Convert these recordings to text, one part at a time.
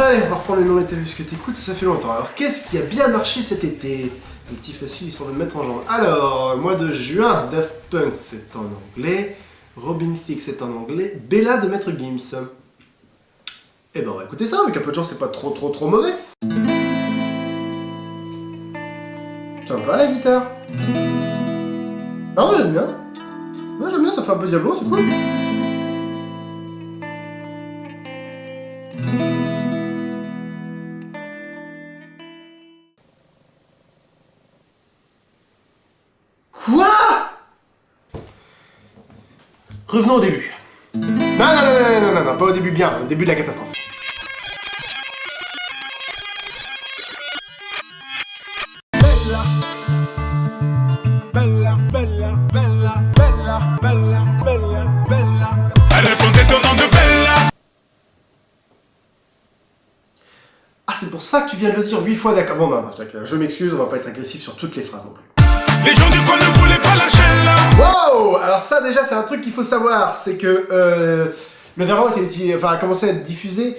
allez, on va reprendre les noms et vu ce que t'écoutes, ça fait longtemps. Alors, qu'est-ce qui a bien marché cet été? Un petit facile, histoire de me mettre en jambe. Alors, mois de juin, Daft Punk, c'est en anglais. Robin Thicke, c'est en anglais. Bella de Maître Gims. Eh ben, on va écouter ça, avec un peu de chance, c'est pas trop mauvais. C'est un peu à la guitare. Ah ouais, j'aime bien. Ouais, j'aime bien, ça fait un peu Diablo, c'est cool. Quoi? Revenons au début. Non, pas au début bien, au début de la catastrophe. Bella, bella, bella, bella, bella, bella, bella. Elle répondait au nom de Bella. Ah, c'est pour ça que tu viens de le dire 8 fois, d'accord. Bon, non, je m'excuse, on va pas être agressif sur toutes les phrases non plus. Les gens du coin ne voulaient pas lâcher là. Wow! Alors ça, déjà, c'est un truc qu'il faut savoir, c'est que le verlan a commencé à être diffusé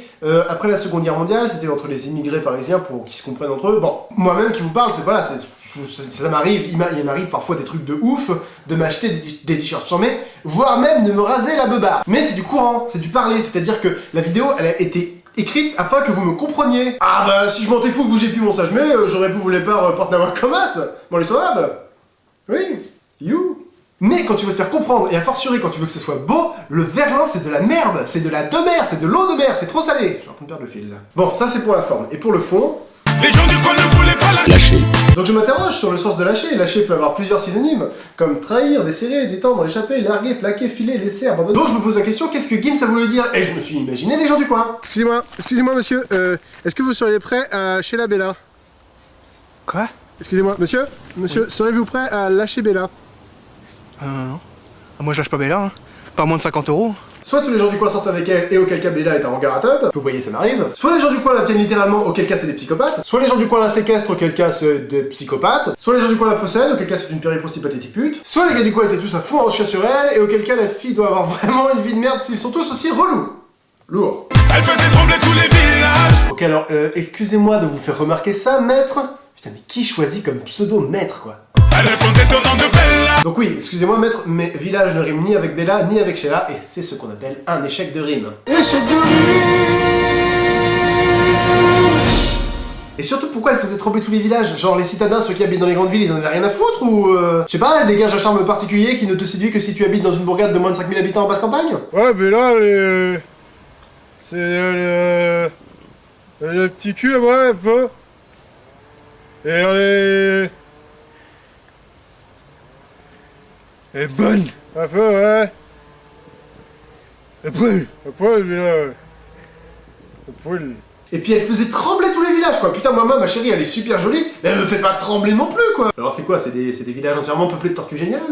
après la Seconde Guerre mondiale, c'était entre les immigrés parisiens pour qu'ils se comprennent entre eux. Bon, moi-même qui vous parle, c'est voilà, ça m'arrive, il m'arrive parfois des trucs de ouf, de m'acheter des t-shirts chambés, voire même de me raser la beubare. Mais c'est du courant, c'est du parler, c'est-à-dire que la vidéo, elle a été écrite afin que vous me compreniez. Ah bah, si je m'en fou que vous j'ai pu mon sage, mais j'aurais pu vous les par porte-nawa comme as, bon les sauvables. Oui, you. Mais quand tu veux te faire comprendre, et a fortiori quand tu veux que ce soit beau, le verlan c'est de la merde, c'est de la de mer, c'est de l'eau de mer, c'est trop salé. Je suis en train de perdre le fil là. Bon, ça c'est pour la forme. Et pour le fond... Les gens du coin ne voulaient pas lâcher. Donc je m'interroge sur le sens de lâcher. Lâcher peut avoir plusieurs synonymes, comme trahir, desserrer, détendre, échapper, larguer, plaquer, filer, laisser, abandonner. Donc je me pose la question, qu'est-ce que Gims a voulu dire? Et je me suis imaginé les gens du coin. Excusez-moi monsieur, est-ce que vous seriez prêt à lâcher la Bella? Quoi? Excusez-moi, monsieur, Oui. Serez-vous prêt à lâcher Bella? Ah non. Ah, moi je lâche pas Bella, hein. Pas moins de 50 €. Soit tous les gens du coin sortent avec elle, et auquel cas Bella est un hangar à tub, vous voyez ça m'arrive. Soit les gens du coin la tiennent littéralement, auquel cas c'est des psychopathes. Soit les gens du coin la séquestrent, auquel cas c'est des psychopathes. Soit les gens du coin la possèdent, auquel cas c'est une périprosti pathétique pute. Soit les gars du coin étaient tous à fond en chien sur elle, et auquel cas la fille doit avoir vraiment une vie de merde s'ils sont tous aussi relous. Lourd. Elle faisait trembler tous les villages. Ok alors, excusez-moi de vous faire remarquer ça, maître. Putain mais qui choisit comme pseudo maître quoi? Elle répondait au nom de Bella. Donc oui, excusez-moi maître, mais village ne rime ni avec Bella ni avec Sheila, et c'est ce qu'on appelle un échec de rime. Échec de rime. Et surtout, pourquoi elle faisait trembler tous les villages? Genre les citadins, ceux qui habitent dans les grandes villes, ils en avaient rien à foutre ou je sais pas, elle dégage un charme particulier qui ne te séduit que si tu habites dans une bourgade de moins de 5000 habitants en basse campagne? Ouais, mais là, c'est le petit cul, ouais, un peu. Et elle est bonne. Un peu, ouais. Un poil, lui, là. Un poil. Et puis elle faisait trembler tous les villages quoi. Putain, moi ma chérie elle est super jolie, mais elle me fait pas trembler non plus quoi. Alors c'est quoi? C'est des villages entièrement peuplés de tortues géniales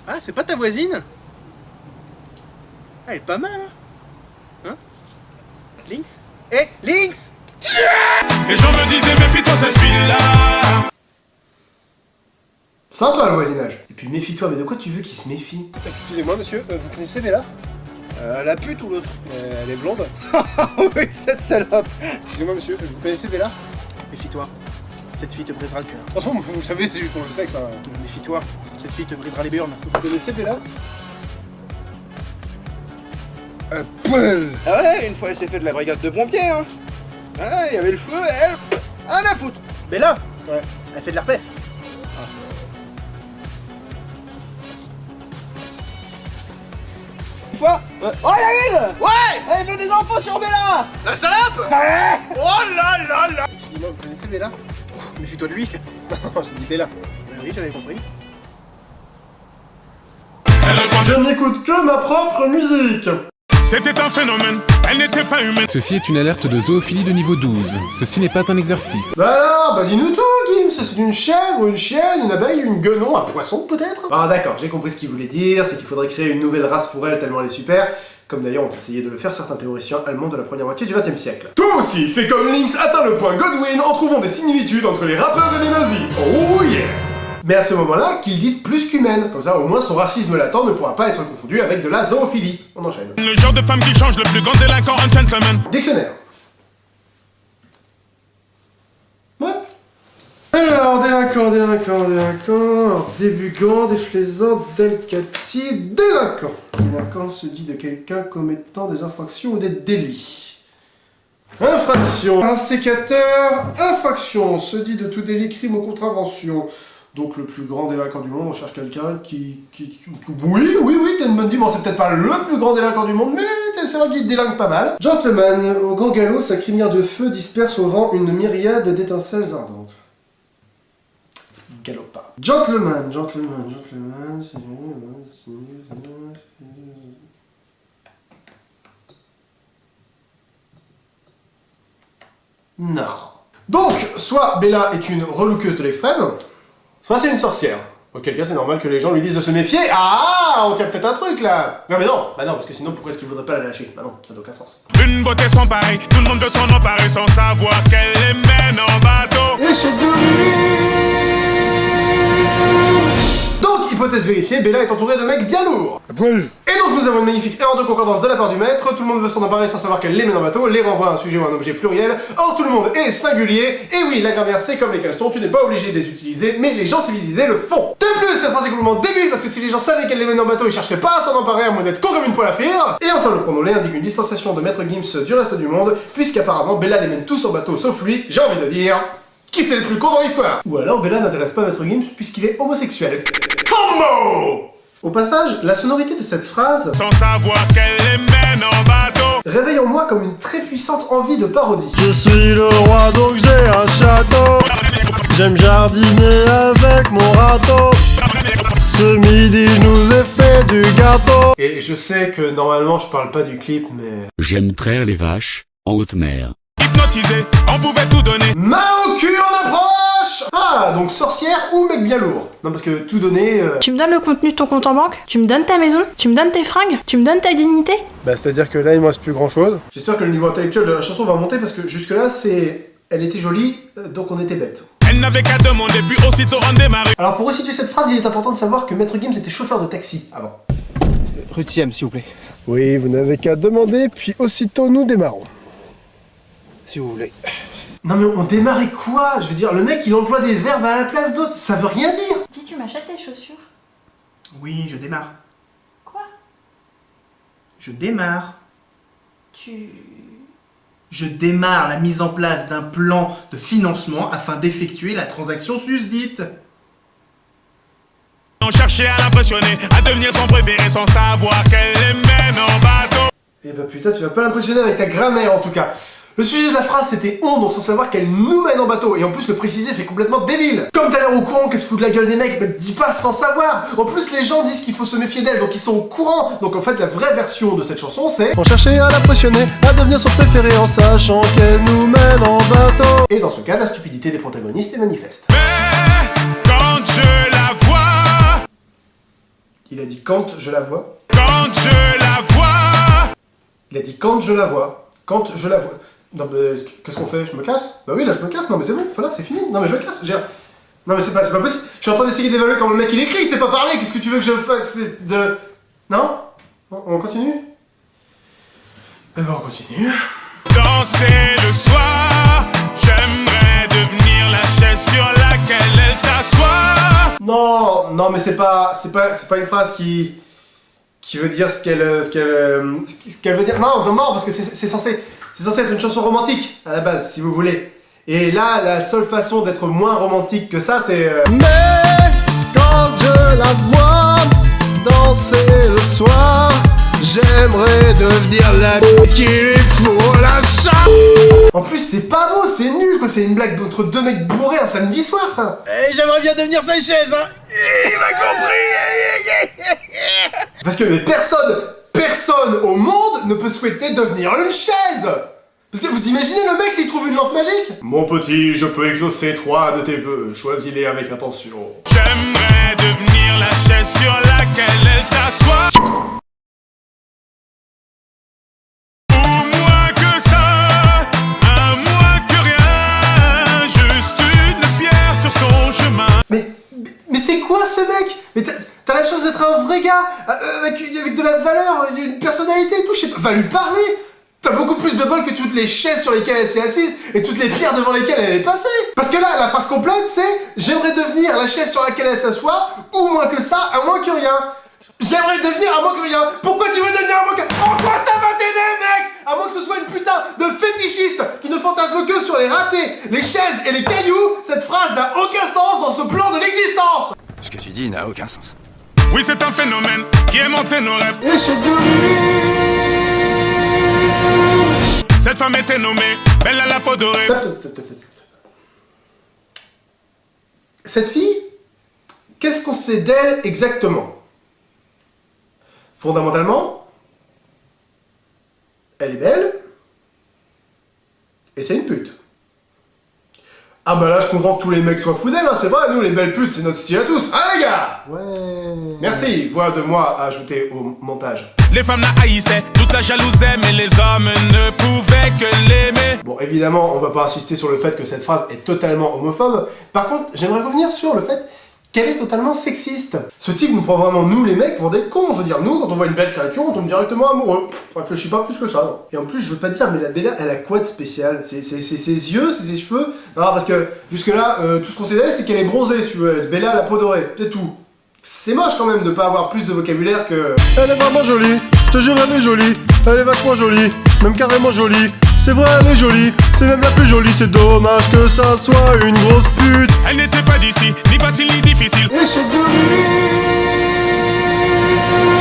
Ah, c'est pas ta voisine? Elle est pas mal, hein? Lynx? Eh, Lynx! Les gens me disaient méfie-toi cette fille-là. Sympa le voisinage. Et puis méfie-toi, mais de quoi tu veux qu'il se méfie? Excusez-moi monsieur, vous connaissez Bella? La pute ou l'autre? Elle est blonde. Oui, cette salope! Excusez-moi monsieur, vous connaissez Bella? Méfie-toi, cette fille te brisera le cœur. Oh non, vous savez, c'est juste pour le sexe hein. Méfie-toi, cette fille te brisera les burnes. Vous connaissez Bella? Poil. Ah ouais, une fois elle s'est fait de la brigade de pompiers, hein! Ah, il y avait le feu, et elle... Ah, la foutre! Bella! Ouais. Elle fait de l'herpès. Une fois... Oh, David! Ouais! Elle fait des infos sur Bella! La salope! Ouais! Oh là là là! Excusez-moi, vous connaissez Bella? Méfie-toi de lui. Non, j'ai dit Bella. Oui, j'avais compris. Je n'écoute que ma propre musique. C'était un phénomène. Elle n'était pas humaine. Ceci est une alerte de zoophilie de niveau 12. Ceci n'est pas un exercice. Bah alors, bah dis-nous tout, Gims. C'est une chèvre, une chienne, une abeille, une guenon, un poisson peut-être? Ah d'accord, j'ai compris ce qu'il voulait dire, c'est qu'il faudrait créer une nouvelle race pour elle tellement elle est super, comme d'ailleurs ont essayé de le faire certains théoriciens allemands de la première moitié du XXe siècle. Toi aussi, fais comme Lynx, atteint le point Godwin en trouvant des similitudes entre les rappeurs et les nazis. Oh yeah! Mais à ce moment-là, qu'ils disent plus qu'humaine, comme ça au moins son racisme latent ne pourra pas être confondu avec de la zoophilie. On enchaîne. Le genre de femme qui change, le plus grand délinquant, un gentleman. Dictionnaire. Alors, débugant, déflaisant, delcati, délinquant. Délinquant se dit de quelqu'un commettant des infractions ou des délits. Infraction. Un sécateur, infraction, se dit de tout délit, crime ou contravention. Donc le plus grand délinquant du monde, on cherche quelqu'un qui... Oui, t'as une bonne idée, bon c'est peut-être pas le plus grand délinquant du monde, mais c'est vrai qu'il délingue pas mal. Gentleman, au grand galop, sa crinière de feu disperse au vent une myriade d'étincelles ardentes. Galopard. Gentleman. Non. Donc, soit Bella est une relookeuse de l'extrême, soit c'est une sorcière. Auquel cas, c'est normal que les gens lui disent de se méfier. Ah, on tient peut-être un truc là. Non mais non, bah non, parce que sinon pourquoi est-ce qu'il voudrait pas la lâcher? Bah non, ça n'a aucun sens. Une beauté sans pareil, tout le monde veut s'en emparer sans savoir qu'elle les mène en bateau. Donc, hypothèse vérifiée, Bella est entourée de mecs bien lourds. À poil. Et donc nous avons une magnifique erreur de concordance de la part du maître, tout le monde veut s'en emparer sans savoir qu'elle les mène en bateau, les renvoie à un sujet ou un objet pluriel, or tout le monde est singulier, et oui, la grammaire c'est comme les caleçons, tu n'es pas obligé de les utiliser, mais les gens civilisés le font. De plus, cette phrase est complètement débile, parce que si les gens savaient qu'elle les mène en bateau, ils chercheraient pas à s'en emparer à moins d'être con comme une poêle à frire. Et enfin, le pronom lait indique une distanciation de maître Gims du reste du monde, puisqu'apparemment Bella les mène tous en bateau sauf lui, j'ai envie de dire... Qui c'est le plus con dans l'histoire? Ou alors Bella n'intéresse pas maître Gims puisqu'il est homosexuel. Combo! Au passage, la sonorité de cette phrase Sans savoir qu'elle les mène en bateau. réveille en moi comme une très puissante envie de parodie. Je suis le roi donc j'ai un château. J'aime jardiner avec mon râteau. Ce midi je nous ai fait du gâteau. Et je sais que normalement je parle pas du clip, mais... J'aime traire les vaches en haute mer. Hypnotisé, on pouvait tout donner. Main au cul en approche! Ah, donc sorcière ou mec bien lourd. Non, parce que tout donner... Tu me donnes le contenu de ton compte en banque? Tu me donnes ta maison? Tu me donnes tes fringues? Tu me donnes ta dignité? Bah, c'est-à-dire que là, il me reste plus grand-chose. J'espère que le niveau intellectuel de la chanson va monter, parce que jusque-là, c'est... Elle était jolie, donc on était bête. Elle n'avait qu'à demander, puis aussitôt on démarrait. Alors pour resituer cette phrase, il est important de savoir que Maître Gims était chauffeur de taxi avant. Rue de Siem, s'il vous plaît. Oui, vous n'avez qu'à demander, puis aussitôt nous démarrons. Si vous voulez. Non mais on démarrait quoi? Je veux dire, le mec il emploie des verbes à la place d'autres, ça veut rien dire. Dis, tu m'achètes tes chaussures? Oui, je démarre. Quoi? Je démarre. Je démarre la mise en place d'un plan de financement afin d'effectuer la transaction susdite. On cherchait à l'impressionner, à devenir son préféré sans savoir qu'elle les mène en bateau. Eh bah putain, tu vas pas l'impressionner avec ta grammaire en tout cas. Le sujet de la phrase c'était on, donc sans savoir qu'elle nous mène en bateau. Et en plus le préciser c'est complètement débile. Comme t'as l'air au courant qu'elle se fout de la gueule des mecs, bah dis pas sans savoir. En plus les gens disent qu'il faut se méfier d'elle, donc ils sont au courant. Donc en fait la vraie version de cette chanson c'est... On cherchait à l'impressionner, à devenir son préféré en sachant qu'elle nous mène en bateau. Et dans ce cas la stupidité des protagonistes est manifeste. Mais quand je la vois, Il a dit quand je la vois. quand je la vois, Il a dit quand je la vois. Quand je la vois. Non mais qu'est-ce qu'on fait? Je me casse? Bah oui là je me casse, non mais c'est bon, voilà c'est fini. Non mais je me casse. Non mais c'est pas possible. Je suis en train d'essayer d'évaluer comment le mec il écrit, il sait pas parler, qu'est-ce que tu veux que je fasse de... Non? On continue? Eh ben on continue. danser le soir. J'aimerais devenir la chaise sur laquelle elle s'assoit. Non mais c'est pas une phrase qui veut dire ce qu'elle veut dire. Non, vraiment, parce que c'est censé être une chanson romantique à la base, si vous voulez. Et là, la seule façon d'être moins romantique que ça, c'est... Mais quand je la vois danser le soir, j'aimerais devenir la bite qui lui fout la chatte. En plus, c'est pas beau, c'est nul, quoi. C'est une blague entre deux mecs bourrés un samedi soir, ça. Et j'aimerais bien devenir sa chaise, hein. Il m'a compris. Parce que mais personne au monde ne peut souhaiter devenir une chaise. Parce que vous imaginez le mec s'il trouve une lampe magique? Mon petit, je peux exaucer 3 de tes vœux, choisis-les avec attention. J'aimerais devenir la chaise sur laquelle elle s'assoit. Ou moins que ça, un moins que rien, juste une pierre sur son chemin. Mais c'est quoi ce mec? Mais t'as la chance d'être un vrai gars, avec de la valeur, une personnalité et tout, je sais pas, va lui parler. T'as beaucoup plus de bol que toutes les chaises sur lesquelles elle s'est assise et toutes les pierres devant lesquelles elle est passée. Parce que là, la phrase complète, c'est « J'aimerais devenir la chaise sur laquelle elle s'assoit, ou moins que ça, à moins que rien. » J'aimerais devenir à moins que rien. Pourquoi tu veux devenir à moins que... En quoi ça va t'aider, mec? À moins que ce soit une putain de fétichiste qui ne fantasme que sur les ratés, les chaises et les cailloux, cette phrase n'a aucun sens dans ce plan de l'existence. Ce que tu dis n'a aucun sens. Oui, c'est un phénomène qui est monté nos rêves. Cette femme était nommée Belle à la peau dorée. Cette fille, qu'est-ce qu'on sait d'elle exactement? Fondamentalement, elle est belle, et c'est une pute. Ah bah là, je comprends que tous les mecs soient fous d'elle, hein, c'est vrai, nous les belles putes, c'est notre style à tous. Ah les gars! Ouais. Merci, voix de moi à ajouter au montage. Les femmes la haïssaient, toute la jalousaient, mais les hommes ne pouvaient que l'aimer. Bon, évidemment, on va pas insister sur le fait que cette phrase est totalement homophobe. Par contre, j'aimerais revenir sur le fait qu'elle est totalement sexiste. Ce type nous prend vraiment, nous les mecs, pour des cons. Je veux dire, nous, quand on voit une belle créature, on tombe directement amoureux. On réfléchit pas plus que ça, non. Et en plus, je veux pas te dire, mais la Bella, elle a quoi de spécial? C'est ses yeux, c'est ses cheveux? Non, parce que jusque-là, tout ce qu'on sait d'elle, c'est qu'elle est bronzée, si tu veux. Bella a la peau dorée, c'est tout. C'est moche quand même de pas avoir plus de vocabulaire que... Elle est vraiment jolie, je te jure elle est jolie. Elle est vachement jolie, même carrément jolie. C'est vrai elle est jolie, c'est même la plus jolie. C'est dommage que ça soit une grosse pute. Elle n'était pas d'ici, ni facile ni difficile.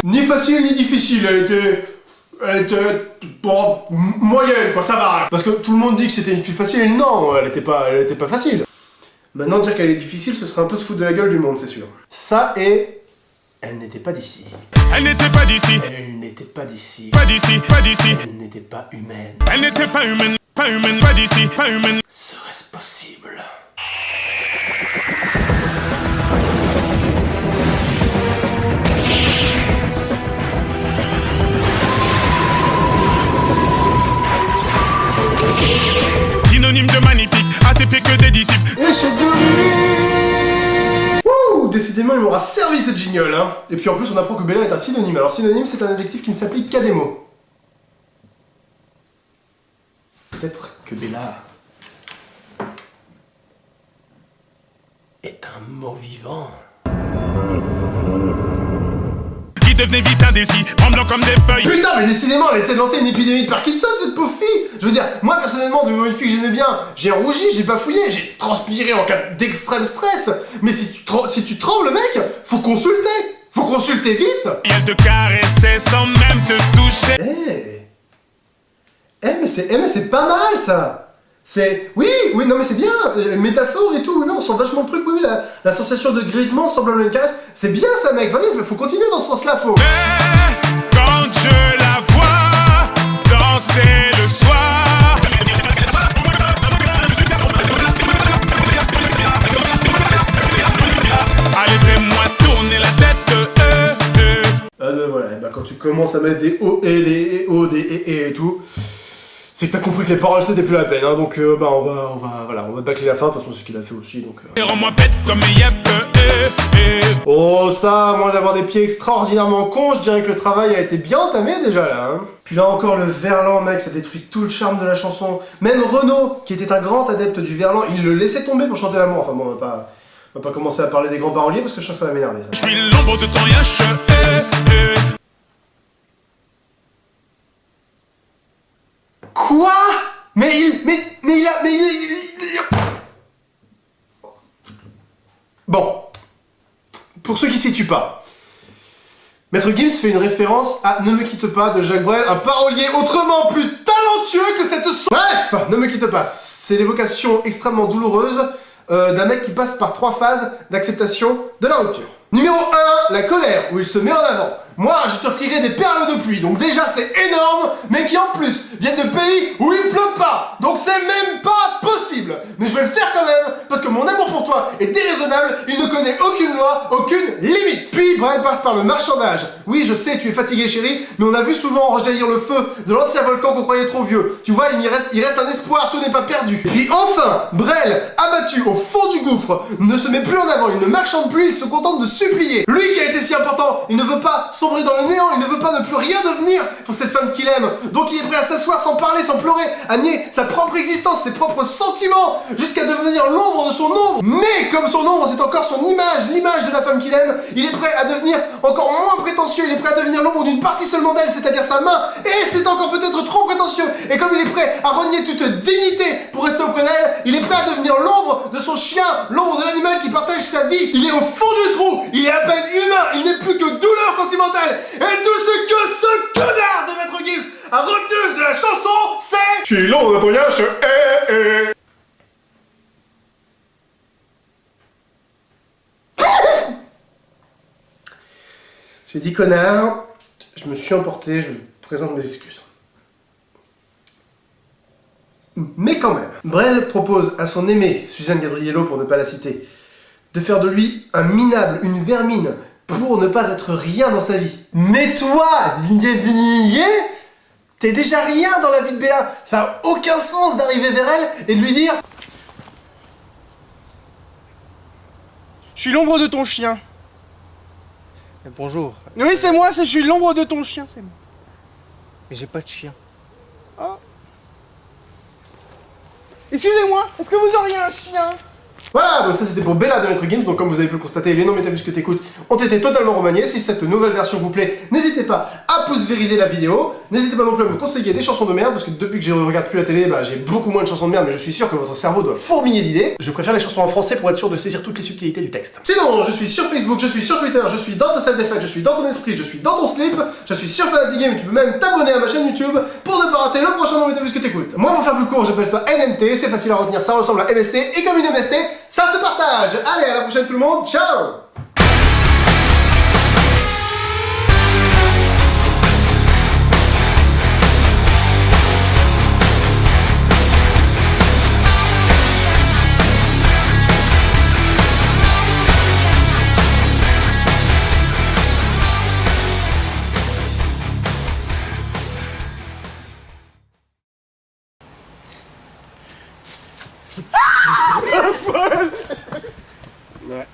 Ni facile ni difficile, elle était bon, moyenne quoi, ça va. Parce que tout le monde dit que c'était une fille facile, non, elle était pas facile. Maintenant dire qu'elle est difficile, ce serait un peu se foutre de la gueule du monde, c'est sûr. Ça et... elle n'était pas d'ici. Elle n'était pas d'ici. Elle n'était pas d'ici. Pas d'ici, pas d'ici. Elle n'était pas humaine. Elle n'était pas humaine, pas humaine, pas d'ici, pas humaine. Serait-ce possible? Synonyme de magnifique, assez pire que des disciples. Wouh, décidément, il m'aura servi cette jingle, hein. Et puis en plus, on apprend que Bella est un synonyme. Alors synonyme, c'est un adjectif qui ne s'applique qu'à des mots. Peut-être que Bella est un mot vivant. Qui devenait vite indécis, tremblant comme des feuilles. Putain, mais décidément, elle essaie de lancer une épidémie de Parkinson, cette pauvre fille. Je veux dire, moi personnellement, devant une fille que j'aimais bien, j'ai rougi, j'ai pas fouillé, j'ai transpiré en cas d'extrême stress. Mais si tu trembles, mec, faut consulter. Faut consulter vite. Et elle te caressait sans même te toucher. Mais c'est pas mal, ça. C'est... Oui, non mais c'est bien, métaphore et tout, non, on sent vachement le truc, oui, la sensation de grisement semble une caresse, c'est bien ça mec, allez, faut continuer dans ce sens-là, faut... Mais quand je la vois danser le soir, allez fais-moi tourner la tête, Ah ben voilà, et ben quand tu commences à mettre des O et des O, des et tout... c'est que t'as compris que les paroles c'était plus la peine, hein, donc bah on va bâcler la fin, de toute façon c'est ce qu'il a fait aussi, donc... et rends-moi bête comme Yep, Oh ça, à moins d'avoir des pieds extraordinairement cons, je dirais que le travail a été bien entamé déjà là, hein. Puis là encore le verlan mec, ça détruit tout le charme de la chanson. Même Renaud, qui était un grand adepte du verlan, il le laissait tomber pour chanter l'amour, enfin bon on va pas commencer à parler des grands paroliers parce que je sens que ça va m'énerver ça. je suis l'ombre de ton yache, Quoi? Mais il a... Bon. Pour ceux qui situent pas. Maître Gims fait une référence à Ne me quitte pas de Jacques Brel, un parolier autrement plus talentueux que cette Bref, Ne me quitte pas, c'est l'évocation extrêmement douloureuse d'un mec qui passe par 3 phases d'acceptation de la rupture. Numéro 1, la colère, où il se met en avant. Moi, je t'offrirai des perles de pluie, donc déjà c'est énorme, mais qui en plus viennent de pays où il pleut pas, donc c'est même pas possible. Mais je vais le faire quand même, parce que mon amour pour toi est déraisonnable, il ne connaît aucune loi, aucune limite. Puis Brel passe par le marchandage. Oui, je sais, tu es fatigué chérie, mais on a vu souvent rejaillir le feu de l'ancien volcan qu'on croyait trop vieux. Tu vois, il reste un espoir, tout n'est pas perdu. Et puis enfin, Brel, abattu au fond du gouffre, ne se met plus en avant, il ne marchande plus, il se contente de supplier. Lui qui a été si important, il ne veut pas sombrer dans le néant, il ne veut pas ne plus rien devenir pour cette femme qu'il aime. Donc il est prêt à s'asseoir sans parler, sans pleurer, à nier sa propre existence, ses propres sentiments, jusqu'à devenir l'ombre de son ombre. Mais comme son ombre c'est encore son image, l'image de la femme qu'il aime, il est prêt à devenir encore moins prétentieux, il est prêt à devenir l'ombre d'une partie seulement d'elle, c'est-à-dire sa main, et c'est encore peut-être trop prétentieux. Et comme il est prêt à renier toute dignité pour rester auprès d'elle, il est prêt à devenir l'ombre de son chien, l'ombre de l'animal qui partage sa vie. Il est au fond du trou, il est à peine humain, il n'est plus que douleur sentimentale. Et tout ce que ce connard de Maître Gibbs a retenu de la chanson, c'est... Je suis l'ombre de ton gars, je te... J'ai dit connard, je me suis emporté, je vous présente mes excuses. Mais quand même, Brel propose à son aimée, Suzanne Gabriello pour ne pas la citer, de faire de lui un minable, une vermine, pour ne pas être rien dans sa vie. Mais toi, t'es déjà rien dans la vie de Béa. Ça a aucun sens d'arriver vers elle et de lui dire... Je suis l'ombre de ton chien. Bonjour. Oui, c'est moi, je suis l'ombre de ton chien, c'est moi. Mais j'ai pas de chien. Oh. Excusez-moi, est-ce que vous auriez un chien? Voilà, donc ça c'était pour Bella de Maître Gims, donc comme vous avez pu le constater, les noms métavus que t'écoutes ont été totalement remaniés. Si cette nouvelle version vous plaît, n'hésitez pas à pouce-vériser la vidéo, n'hésitez pas non plus à me conseiller des chansons de merde, parce que depuis que je regarde plus la télé, bah, j'ai beaucoup moins de chansons de merde, mais je suis sûr que votre cerveau doit fourmiller d'idées. Je préfère les chansons en français pour être sûr de saisir toutes les subtilités du texte. Sinon, je suis sur Facebook, je suis sur Twitter, je suis dans ta salle des fêtes, je suis dans ton esprit, je suis dans ton slip, je suis sur Fanatic Game, tu peux même t'abonner à ma chaîne YouTube pour ne pas rater le prochain nom métavus que t'écoutes. Moi, pour faire plus court, j'appelle ça NMT, c'est facile à retenir, ça ressemble à MST, et comme une MST, ça se partage. Allez, à la prochaine tout le monde, ciao! Ouais.